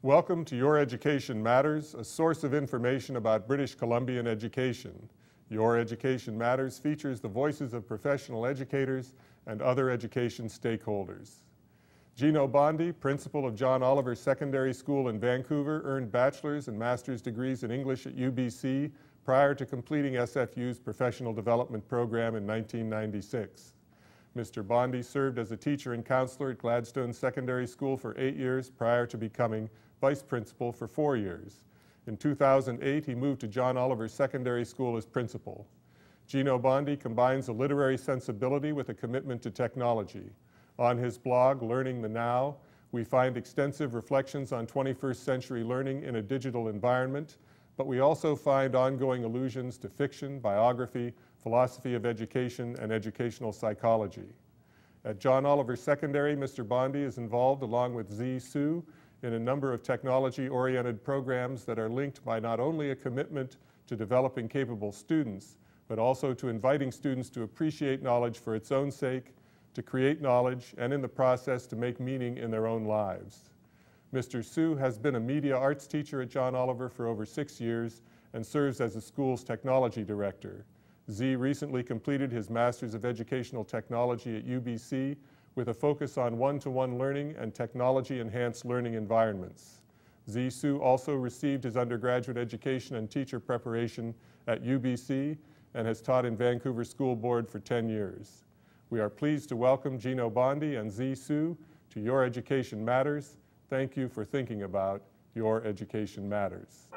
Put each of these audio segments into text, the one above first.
Welcome to Your Education Matters, a source of information about British Columbian education. Your Education Matters features the voices of professional educators and other education stakeholders. Gino Bondi, principal of John Oliver Secondary School in Vancouver, earned bachelor's and master's degrees in English at UBC prior to completing SFU's professional development program in 1996. Mr. Bondi served as a teacher and counselor at Gladstone Secondary School for 8 years prior to becoming vice principal for 4 years. In 2008, he moved to John Oliver Secondary School as principal. Gino Bondi combines a literary sensibility with a commitment to technology. On his blog, Learning the Now, we find extensive reflections on 21st century learning in a digital environment, but we also find ongoing allusions to fiction, biography, philosophy of education, and educational psychology. At John Oliver Secondary, Mr. Bondi is involved, along with Zhi Su, in a number of technology-oriented programs that are linked by not only a commitment to developing capable students, but also to inviting students to appreciate knowledge for its own sake, to create knowledge, and in the process to make meaning in their own lives. Mr. Su has been a media arts teacher at John Oliver for over 6 years and serves as the school's technology director. Zhi recently completed his Master's of Educational Technology at UBC with a focus on one-to-one learning and technology-enhanced learning environments. Zhi Su also received his undergraduate education and teacher preparation at UBC and has taught in Vancouver School Board for 10 years. We are pleased to welcome Gino Bondi and Zhi Su to Your Education Matters. Thank you for thinking about Your Education Matters.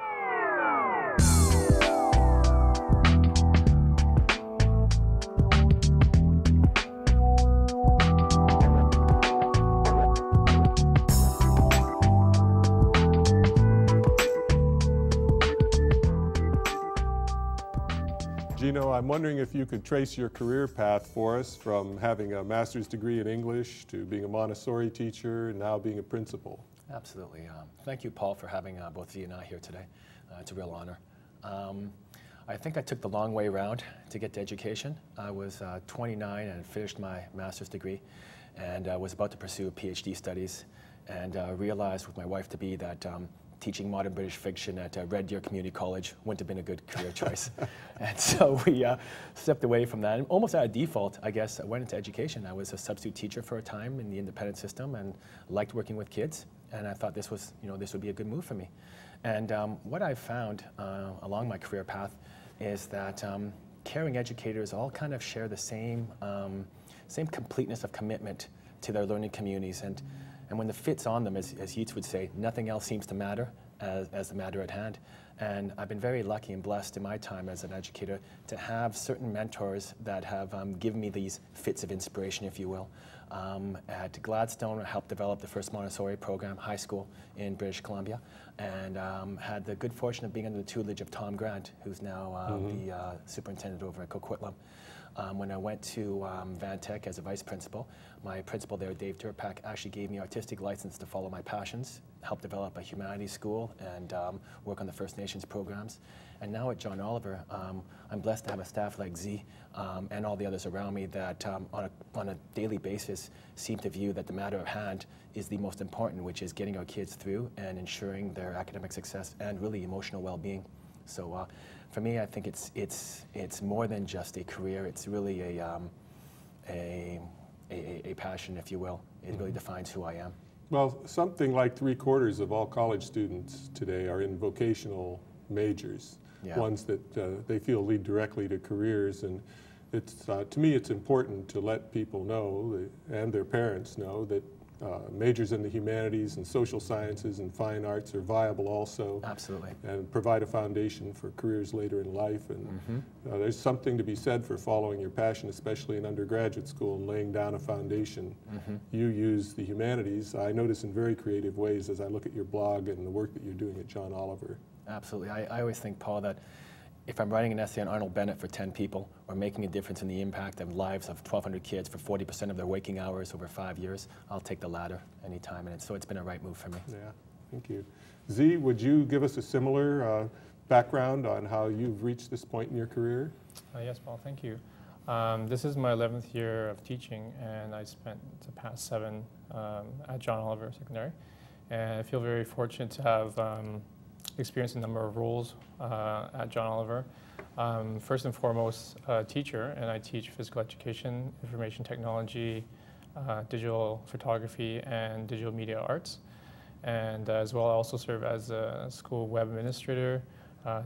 Gino, I'm wondering if you could trace your career path for us from having a master's degree in English to being a Montessori teacher and now being a principal. Absolutely. Thank you, Paul, for having both Zhi and I here today. It's a real honor. I think I took the long way around to get to education. I was 29 and finished my master's degree and was about to pursue PhD studies and realized with my wife-to-be that teaching modern British fiction at Red Deer Community College wouldn't have been a good career choice. And so we stepped away from that. And almost out of default, I guess, I went into education. I was a substitute teacher for a time in the independent system and liked working with kids. And I thought this was, this would be a good move for me. And what I've found along my career path is that caring educators all kind of share the same completeness of commitment to their learning communities. And when the fit's on them, as Yeats would say, nothing else seems to matter as the matter at hand. And I've been very lucky and blessed in my time as an educator to have certain mentors that have given me these fits of inspiration, if you will. At Gladstone, I helped develop the first Montessori program, high school in British Columbia, and had the good fortune of being under the tutelage of Tom Grant, who's now the superintendent over at Coquitlam. When I went to Vantech as a vice principal, my principal there, Dave Turpak, actually gave me artistic license to follow my passions, help develop a humanities school, and work on the First Nations programs. And now at John Oliver, I'm blessed to have a staff like Zhi and all the others around me that on a daily basis seem to view that the matter at hand is the most important, which is getting our kids through and ensuring their academic success and really emotional well-being. So for me, I think it's more than just a career. It's really a passion, if you will. It really defines who I am. Well, something like 3/4 of all college students today are in vocational majors, ones that they feel lead directly to careers. And it's to me, it's important to let people know and their parents know that majors in the humanities and social sciences and fine arts are viable also. Absolutely. And provide a foundation for careers later in life. And there's something to be said for following your passion, especially in undergraduate school, and laying down a foundation. You use the humanities, I notice, in very creative ways as I look at your blog and the work that you're doing at John Oliver. Absolutely. I always think, Paul, that if I'm writing an essay on Arnold Bennett for 10 people, or making a difference in the impact of lives of 1,200 kids for 40% of their waking hours over 5 years, I'll take the latter anytime. And so it's been a right move for me. Yeah, thank you. Zhi, would you give us a similar background on how you've reached this point in your career? Yes, Paul, thank you. This is my 11th year of teaching, and I spent the past 7 at John Oliver Secondary. and I feel very fortunate to have experienced a number of roles at John Oliver. First and foremost, a teacher, and I teach physical education, information technology, digital photography, and digital media arts. And as well, I also serve as a school web administrator,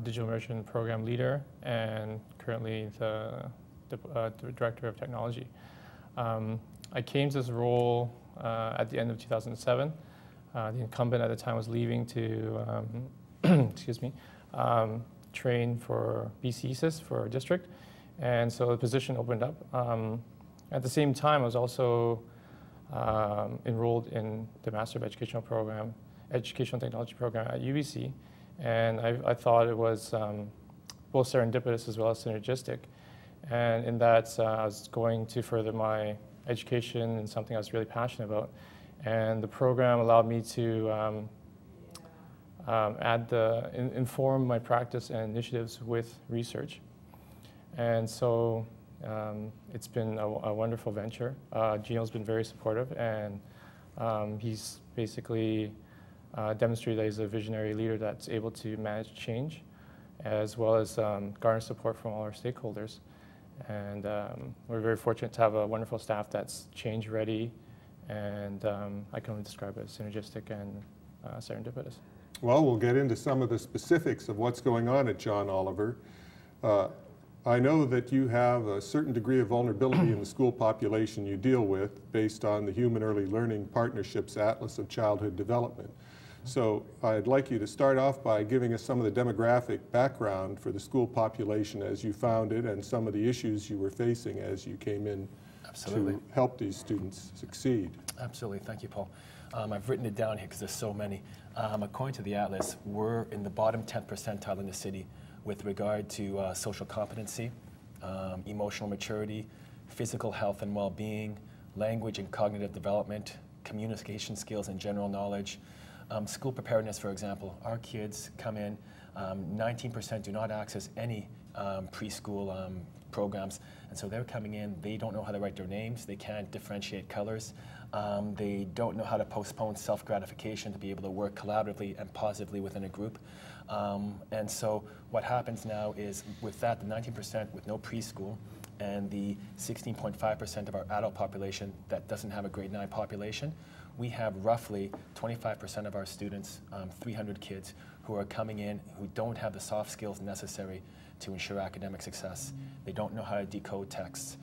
digital immersion program leader, and currently the director of technology. I came to this role at the end of 2007. The incumbent at the time was leaving to, excuse me, train for BCSIS for our district, and so the position opened up. At the same time, I was also enrolled in the Master of Educational Technology program at UBC, and I thought it was both serendipitous as well as synergistic. And in that, I was going to further my education in something I was really passionate about. And the program allowed me to inform my practice and initiatives with research. And so it's been a wonderful venture. Gino's been very supportive, and he's basically demonstrated that he's a visionary leader that's able to manage change, as well as garner support from all our stakeholders. And we're very fortunate to have a wonderful staff that's change ready, and I can only describe it as synergistic and serendipitous. Well, we'll get into some of the specifics of what's going on at John Oliver. I know that you have a certain degree of vulnerability in the school population you deal with based on the Human Early Learning Partnership's Atlas of Childhood Development. So I'd like you to start off by giving us some of the demographic background for the school population as you found it and some of the issues you were facing as you came in to help these students succeed. Absolutely. Thank you, Paul. I've written it down here because there's so many. According to the Atlas, we're in the bottom 10th percentile in the city with regard to social competency, emotional maturity, physical health and well-being, language and cognitive development, communication skills and general knowledge, school preparedness, for example. Our kids come in, 19% do not access any preschool programs, and so they're coming in, they don't know how to write their names, they can't differentiate colors, they don't know how to postpone self-gratification to be able to work collaboratively and positively within a group. And so what happens now is with that, the 19% with no preschool and the 16.5% of our adult population that doesn't have a grade 9 population, we have roughly 25% of our students, 300 kids, who are coming in who don't have the soft skills necessary to ensure academic success. They don't know how to decode texts.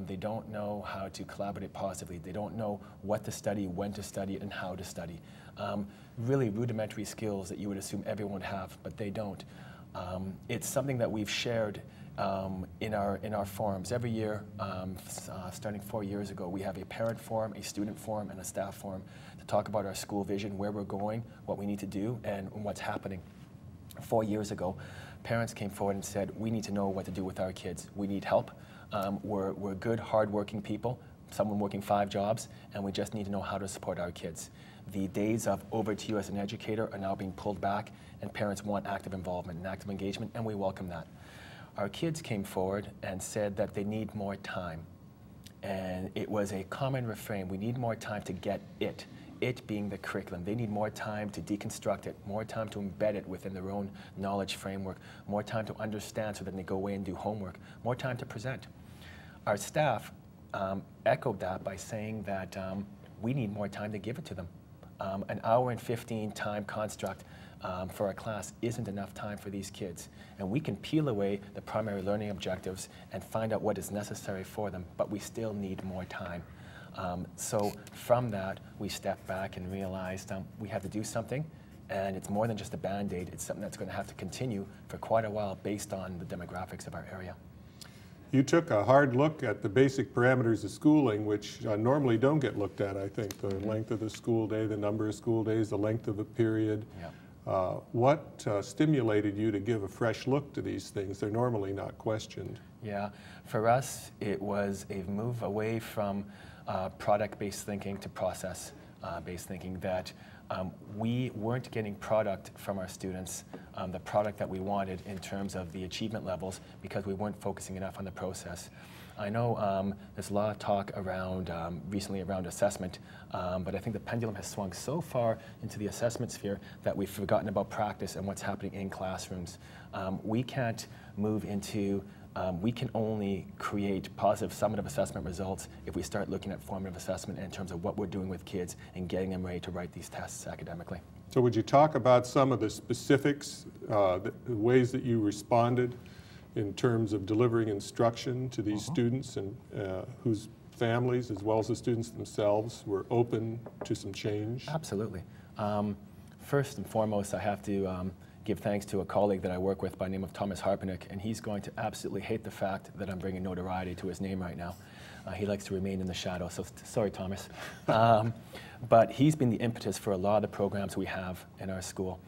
They don't know how to collaborate positively. They don't know what to study, when to study, and how to study. Really rudimentary skills that you would assume everyone would have, but they don't. It's something that we've shared in our forums. Every year, starting 4 years ago, we have a parent forum, a student forum, and a staff forum to talk about our school vision, where we're going, what we need to do, and what's happening. 4 years ago, parents came forward and said, we need to know what to do with our kids. We need help. We're good, hard-working people, someone working 5 jobs, and we just need to know how to support our kids. The days of over to you as an educator are now being pulled back, and parents want active involvement and active engagement, and we welcome that. Our kids came forward and said that they need more time. And it was a common refrain, we need more time to get it being the curriculum. They need more time to deconstruct it, more time to embed it within their own knowledge framework, more time to understand so that they go away and do homework, more time to present. Our staff echoed that by saying that we need more time to give it to them. An hour and 15 time construct for our class isn't enough time for these kids. And we can peel away the primary learning objectives and find out what is necessary for them, but we still need more time. So from that, we stepped back and realized we have to do something, and it's more than just a Band-Aid. It's something that's going to have to continue for quite a while based on the demographics of our area. You took a hard look at the basic parameters of schooling, which normally don't get looked at, I think. The length of the school day, the number of school days, the length of a period. Yeah. What stimulated you to give a fresh look to these things? They're normally not questioned. Yeah, for us, it was a move away from product-based thinking to process-based thinking, that we weren't getting product from our students, the product that we wanted in terms of the achievement levels, because we weren't focusing enough on the process. I know there's a lot of talk around recently around assessment, but I think the pendulum has swung so far into the assessment sphere that we've forgotten about practice and what's happening in classrooms. We can't move into we can only create positive summative assessment results if we start looking at formative assessment in terms of what we're doing with kids and getting them ready to write these tests academically. So would you talk about some of the specifics, the ways that you responded in terms of delivering instruction to these students and whose families, as well as the students themselves, were open to some change? Absolutely. First and foremost, I have to give thanks to a colleague that I work with by the name of Thomas Harpenick, and he's going to absolutely hate the fact that I'm bringing notoriety to his name right now. He likes to remain in the shadow, so sorry, Thomas. But he's been the impetus for a lot of the programs we have in our school.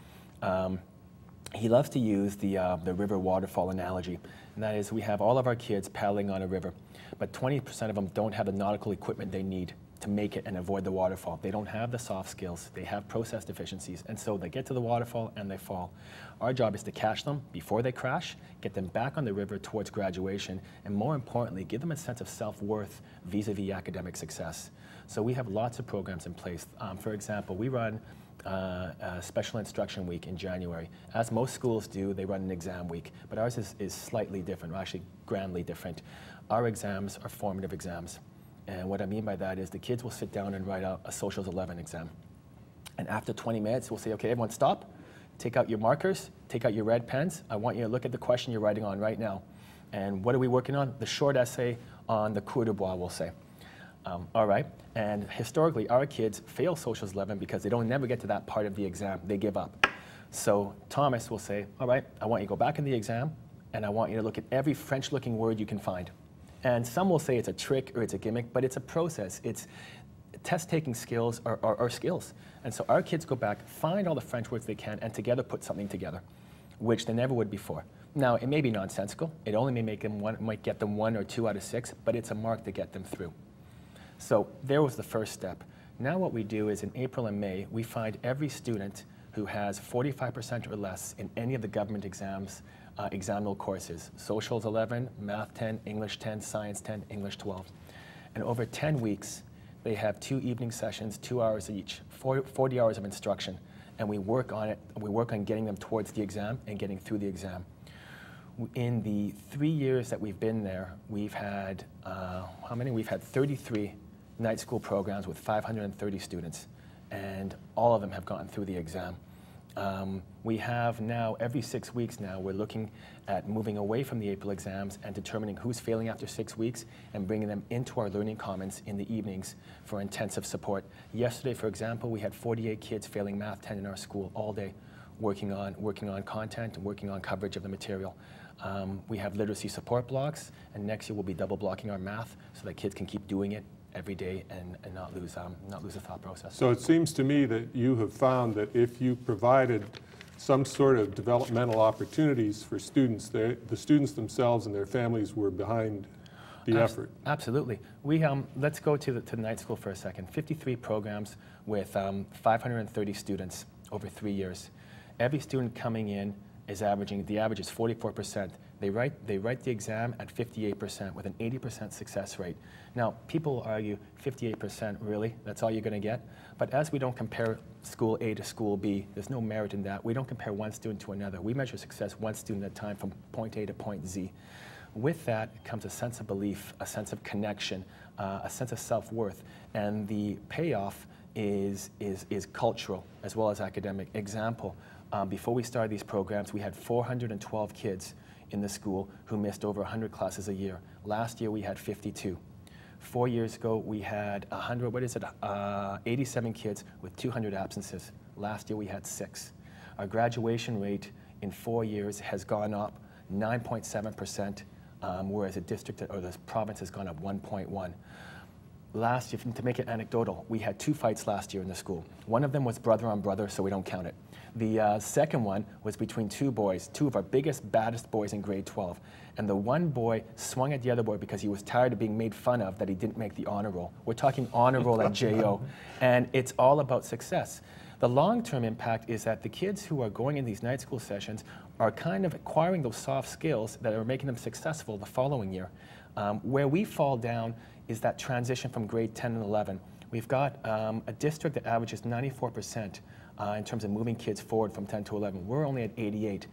He loves to use the river waterfall analogy, and that is we have all of our kids paddling on a river, but 20% of them don't have the nautical equipment they need to make it and avoid the waterfall. They don't have the soft skills, they have process deficiencies, and so they get to the waterfall and they fall. Our job is to catch them before they crash, get them back on the river towards graduation, and more importantly, give them a sense of self-worth vis-a-vis academic success. So we have lots of programs in place. For example, we run a special instruction week in January. As most schools do, they run an exam week, but ours is slightly different, or actually grandly different. Our exams are formative exams. And what I mean by that is the kids will sit down and write out a Socials 11 exam. And after 20 minutes, we'll say, okay, everyone stop, take out your markers, take out your red pens. I want you to look at the question you're writing on right now. And what are we working on? The short essay on the cours de bois, we'll say. All right, and historically, our kids fail Socials 11 because they don't never get to that part of the exam. They give up. So Thomas will say, all right, I want you to go back in the exam, and I want you to look at every French-looking word you can find. And some will say it's a trick or it's a gimmick, but it's a process. It's test-taking skills are skills. And so our kids go back, find all the French words they can, and together put something together, which they never would before. Now, it may be nonsensical. It only may make them might get them 1 or 2 out of 6, but it's a mark to get them through. So there was the first step. Now what we do is in April and May, we find every student who has 45% or less in any of the government exams, examinable courses, Socials 11, Math 10, English 10, Science 10, English 12. And over 10 weeks, they have 2 evening sessions, 2 hours each, 40 hours of instruction. And we work on it, we work on getting them towards the exam and getting through the exam. In the 3 years that we've been there, we've had, how many? We've had 33 night school programs with 530 students, and all of them have gotten through the exam. We have now, every 6 weeks now, we're looking at moving away from the April exams and determining who's failing after 6 weeks and bringing them into our learning commons in the evenings for intensive support. Yesterday, for example, we had 48 kids failing Math 10 in our school all day, working on content and working on coverage of the material. We have literacy support blocks, and next year we'll be double blocking our math so that kids can keep doing it every day and not lose the thought process. So it seems to me that you have found that if you provided some sort of developmental opportunities for students, the students themselves and their families were behind the effort. Absolutely. We, let's go to the night school for a second. 53 programs with 530 students over 3 years. Every student coming in is averaging, the average is 44%. They write the exam at 58% with an 80% success rate. Now, people argue 58%, really? That's all you're going to get? But as we don't compare school A to school B, there's no merit in that. We don't compare one student to another. We measure success one student at a time from point A to point Z. With that comes a sense of belief, a sense of connection, a sense of self-worth, and the payoff is cultural as well as academic. Example, before we started these programs, we had 412 kids in the school who missed over 100 classes a year. Last year we had 52. 4 years ago we had 87 kids with 200 absences. Last year we had 6. Our graduation rate in 4 years has gone up 9.7%, whereas the district or the province has gone up 1.1. Last year, to make it anecdotal, we had 2 fights last year in the school. One of them was brother on brother, so we don't count it. The second one was between 2 boys, 2 of our biggest, baddest boys in grade 12. And the one boy swung at the other boy because he was tired of being made fun of that he didn't make the honor roll. We're talking honor roll at JO. And it's all about success. The long-term impact is that the kids who are going in these night school sessions are kind of acquiring those soft skills that are making them successful the following year. Where we fall down is that transition from grade 10 and 11. We've got a district that averages 94% in terms of moving kids forward from 10 to 11. We're only at 88.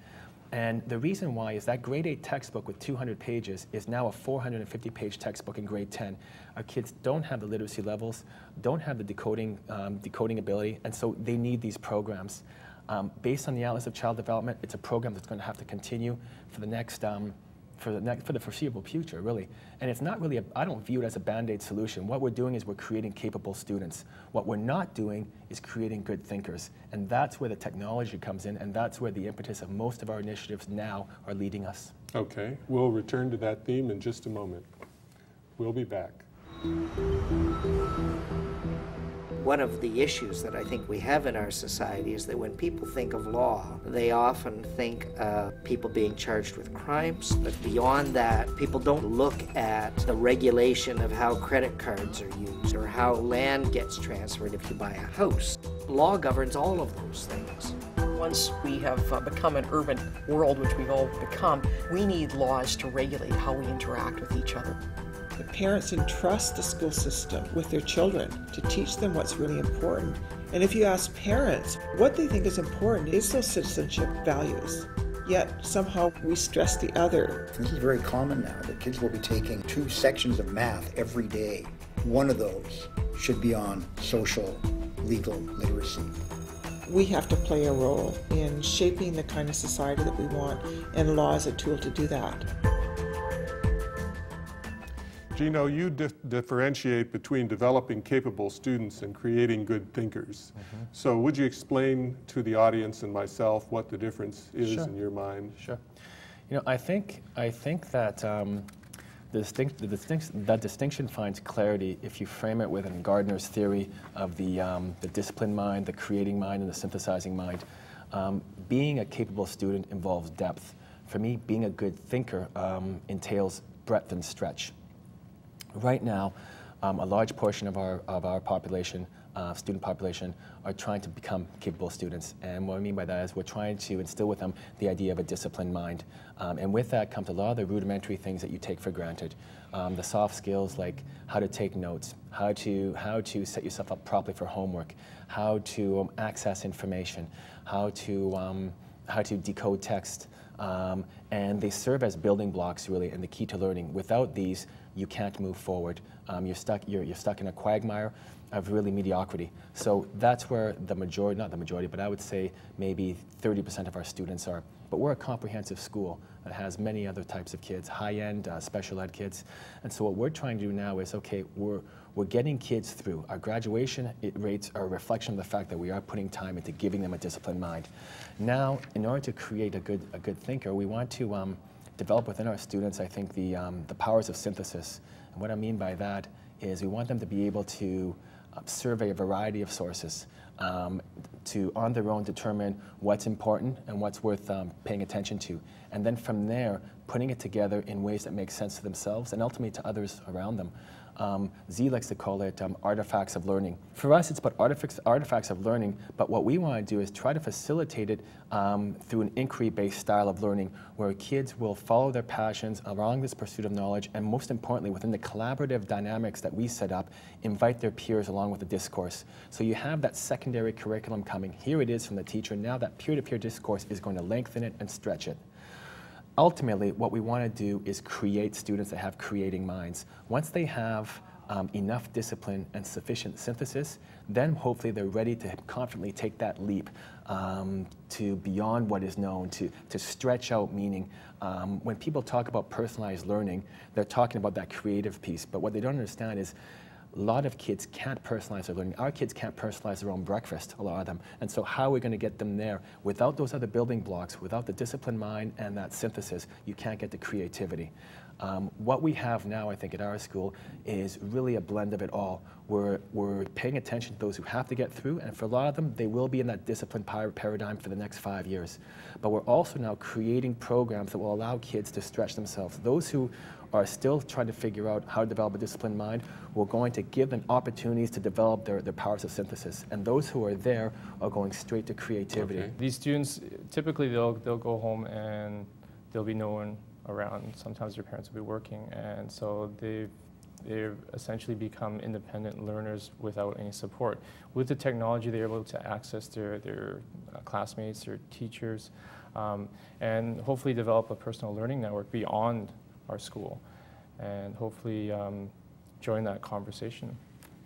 And the reason why is that grade 8 textbook with 200 pages is now a 450-page textbook in grade 10. Our kids don't have the literacy levels, don't have the decoding ability, and so they need these programs. Based on the Atlas of Child Development, it's a program that's going to have to continue for the next for the foreseeable future, really. And it's not really, I don't view it as a Band-Aid solution. What we're doing is we're creating capable students. What we're not doing is creating good thinkers. And that's where the technology comes in, and that's where the impetus of most of our initiatives now are leading us. Okay, we'll return to that theme in just a moment. We'll be back. One of the issues that I think we have in our society is that when people think of law, they often think of people being charged with crimes. But beyond that, people don't look at the regulation of how credit cards are used or how land gets transferred if you buy a house. Law governs all of those things. Once we have become an urban world, which we've all become, we need laws to regulate how we interact with each other. The parents entrust the school system with their children to teach them what's really important. And if you ask parents what they think is important, it's those citizenship values. Yet somehow we stress the other. This is very common now, that kids will be taking 2 sections of math every day. One of those should be on social, legal literacy. We have to play a role in shaping the kind of society that we want, and law is a tool to do that. Gino, you differentiate between developing capable students and creating good thinkers. Mm-hmm. So would you explain to the audience and myself what the difference is Sure. in your mind? Sure. You know, I think that that distinction finds clarity if you frame it within Gardner's theory of the disciplined mind, the creating mind, and the synthesizing mind. Being a capable student involves depth. For me, being a good thinker entails breadth and stretch. Right now, a large portion of our population, student population, are trying to become capable students. And what I mean by that is we're trying to instill with them the idea of a disciplined mind. And with that comes a lot of the rudimentary things that you take for granted. The soft skills like how to take notes, how to set yourself up properly for homework, how to access information, how to decode text. And they serve as building blocks, really, and the key to learning. Without these, you can't move forward. You're stuck in a quagmire of really mediocrity. So that's where the majority, not the majority, but I would say maybe 30% of our students are. But we're a comprehensive school that has many other types of kids, high-end special ed kids. And so what we're trying to do now is, okay, we're getting kids through. Our graduation rates are a reflection of the fact that we are putting time into giving them a disciplined mind. Now, in order to create a good thinker, we want to develop within our students, I think, the powers of synthesis. And what I mean by that is we want them to be able to survey a variety of sources to, on their own, determine what's important and what's worth paying attention to. And then from there, putting it together in ways that make sense to themselves and ultimately to others around them. Zhi likes to call it artifacts of learning. For us, it's about artifacts of learning, but what we want to do is try to facilitate it through an inquiry-based style of learning where kids will follow their passions along this pursuit of knowledge, and most importantly, within the collaborative dynamics that we set up, invite their peers along with the discourse. So you have that secondary curriculum coming. Here it is from the teacher. Now that peer-to-peer discourse is going to lengthen it and stretch it. Ultimately, what we want to do is create students that have creating minds. Once they have enough discipline and sufficient synthesis, then hopefully they're ready to confidently take that leap to beyond what is known, to stretch out meaning. When people talk about personalized learning, they're talking about that creative piece, but what they don't understand is a lot of kids can't personalize their learning. Our kids can't personalize their own breakfast, a lot of them. And so how are we going to get them there? Without those other building blocks, without the disciplined mind and that synthesis, you can't get the creativity. What we have now, I think, at our school is really a blend of it all. We're paying attention to those who have to get through, and for a lot of them, they will be in that discipline paradigm for the next 5 years. But we're also now creating programs that will allow kids to stretch themselves. Those who are still trying to figure out how to develop a disciplined mind, we're going to give them opportunities to develop their powers of synthesis. And those who are there are going straight to creativity. Okay. These students, typically they'll go home and there'll be no one around. Sometimes their parents will be working, and so they've essentially become independent learners without any support. With the technology, they're able to access their classmates, their teachers, and hopefully develop a personal learning network beyond our school, and hopefully join that conversation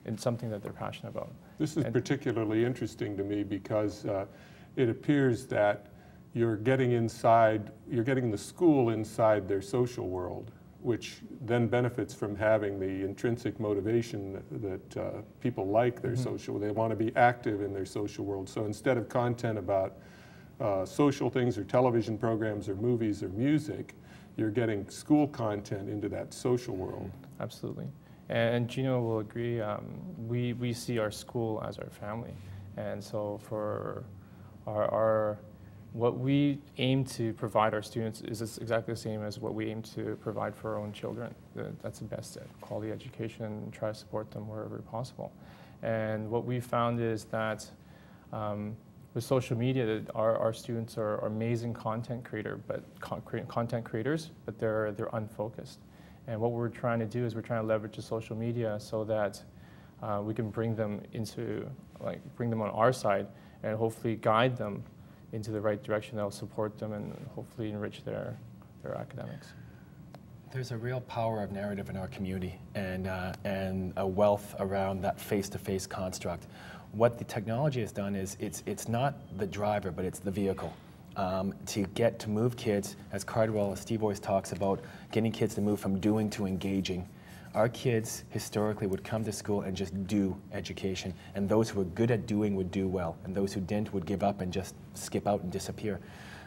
in something that they're passionate about. This is particularly interesting to me because it appears that you're getting the school inside their social world, which then benefits from having the intrinsic motivation that people like their social. They want to be active in their social world. So instead of content about social things or television programs or movies or music, you're getting school content into that social world. Absolutely. And Gino will agree, we see our school as our family. And so for what we aim to provide our students is exactly the same as what we aim to provide for our own children. That's the best quality education, try to support them wherever possible. And what we found is that with social media, our students are amazing content creators, but they're unfocused. And what we're trying to do is we're trying to leverage the social media so that we can bring them on our side and hopefully guide them into the right direction that will support them and hopefully enrich their academics. There's a real power of narrative in our community and a wealth around that face-to-face construct. What the technology has done is it's not the driver, but it's the vehicle. To move kids, as Cardwell, as Steve always talks about, getting kids to move from doing to engaging. Our kids historically would come to school and just do education, and those who were good at doing would do well, and those who didn't would give up and just skip out and disappear.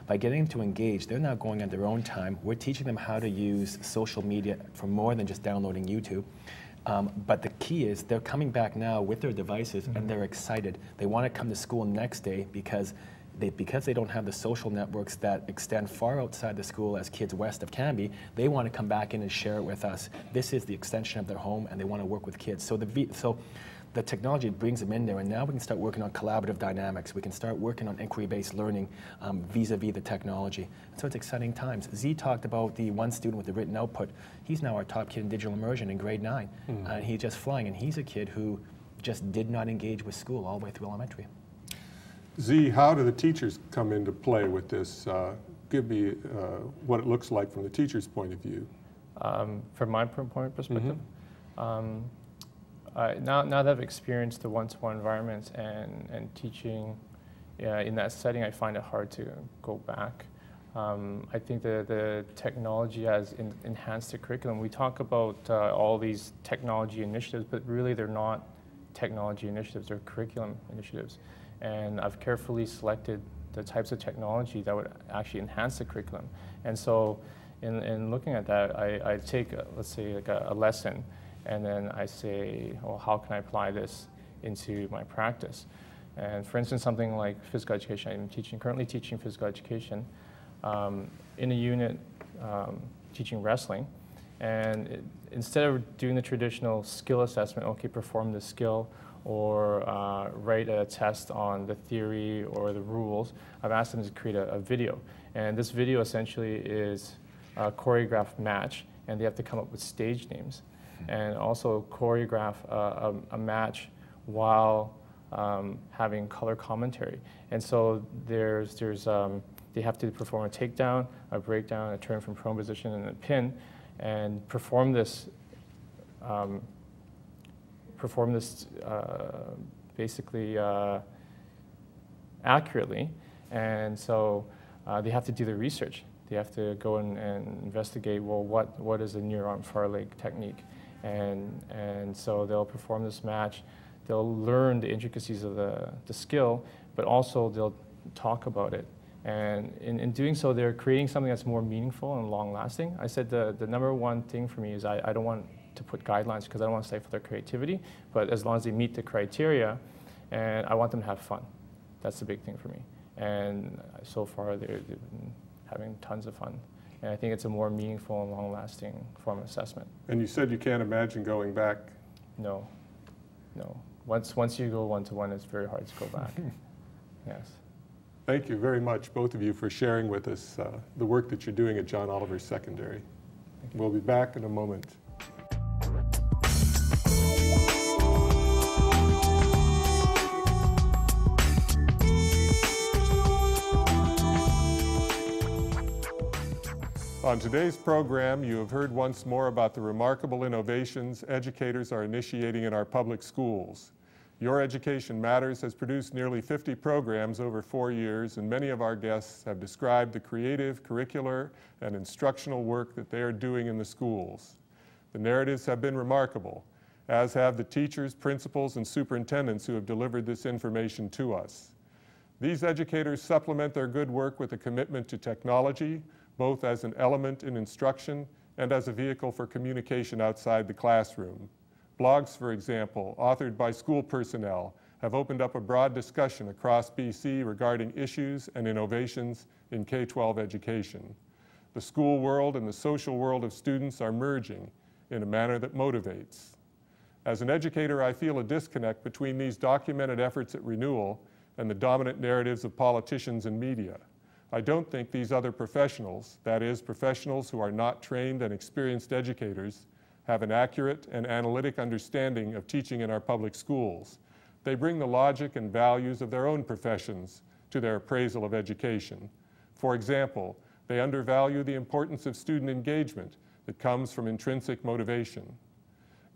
By getting them to engage, they're now going at their own time. We're teaching them how to use social media for more than just downloading YouTube. But the key is they're coming back now with their devices and they're excited. They want to come to school next day because they don't have the social networks that extend far outside the school as kids west of Canby. They want to come back in and share it with us. This is the extension of their home, and they want to work with kids. So the technology brings them in there, and now we can start working on collaborative dynamics. We can start working on inquiry-based learning vis-a-vis the technology. So it's exciting times. Zhi talked about the one student with the written output. He's now our top kid in digital immersion in grade 9. And he's just flying, and he's a kid who just did not engage with school all the way through elementary. Zhi, how do the teachers come into play with this? Give me what it looks like from the teacher's point of view. From my perspective, now that I've experienced the one-to-one environments and teaching in that setting, I find it hard to go back. I think the technology has enhanced the curriculum. We talk about all these technology initiatives, but really they're not technology initiatives, they're curriculum initiatives. And I've carefully selected the types of technology that would actually enhance the curriculum. And so in looking at that, I take, let's say, like a lesson, and then I say, well, how can I apply this into my practice? And for instance, something like physical education, I'm currently teaching physical education in a unit teaching wrestling. And instead of doing the traditional skill assessment, okay, perform the skill, or write a test on the theory or the rules, I've asked them to create a video. And this video essentially is a choreographed match, and they have to come up with stage names. And also choreograph a match while having color commentary. And so they have to perform a takedown, a breakdown, a turn from prone position, and a pin, and perform this basically accurately. And so they have to do the research. They have to go and investigate, well, what is a near arm far leg technique? And so they'll perform this match. They'll learn the intricacies of the skill, but also they'll talk about it And in doing so, they're creating something that's more meaningful and long-lasting. I said the number one thing for me is I don't want to put guidelines because I don't want to stifle their creativity, but as long as they meet the criteria, and I want them to have fun. That's the big thing for me. And so far, they've been having tons of fun. And I think it's a more meaningful and long-lasting form of assessment. And you said you can't imagine going back. No, no. Once you go one-to-one, it's very hard to go back. Yes. Thank you very much, both of you, for sharing with us the work that you're doing at John Oliver Secondary. We'll be back in a moment. On today's program, you have heard once more about the remarkable innovations educators are initiating in our public schools. Your Education Matters has produced nearly 50 programs over 4 years, and many of our guests have described the creative, curricular, and instructional work that they are doing in the schools. The narratives have been remarkable, as have the teachers, principals, and superintendents who have delivered this information to us. These educators supplement their good work with a commitment to technology, both as an element in instruction and as a vehicle for communication outside the classroom. Blogs, for example, authored by school personnel, have opened up a broad discussion across BC regarding issues and innovations in K-12 education. The school world and the social world of students are merging in a manner that motivates. As an educator, I feel a disconnect between these documented efforts at renewal and the dominant narratives of politicians and media. I don't think these other professionals, that is, professionals who are not trained and experienced educators, have an accurate and analytic understanding of teaching in our public schools. They bring the logic and values of their own professions to their appraisal of education. For example, they undervalue the importance of student engagement that comes from intrinsic motivation.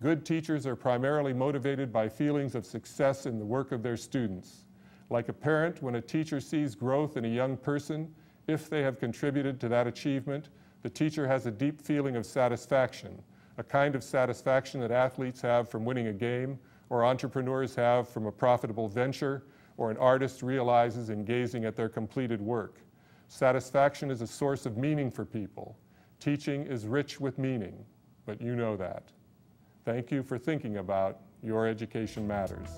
Good teachers are primarily motivated by feelings of success in the work of their students. Like a parent, when a teacher sees growth in a young person, if they have contributed to that achievement, the teacher has a deep feeling of satisfaction, a kind of satisfaction that athletes have from winning a game, or entrepreneurs have from a profitable venture, or an artist realizes in gazing at their completed work. Satisfaction is a source of meaning for people. Teaching is rich with meaning, but you know that. Thank you for thinking about Your Education Matters.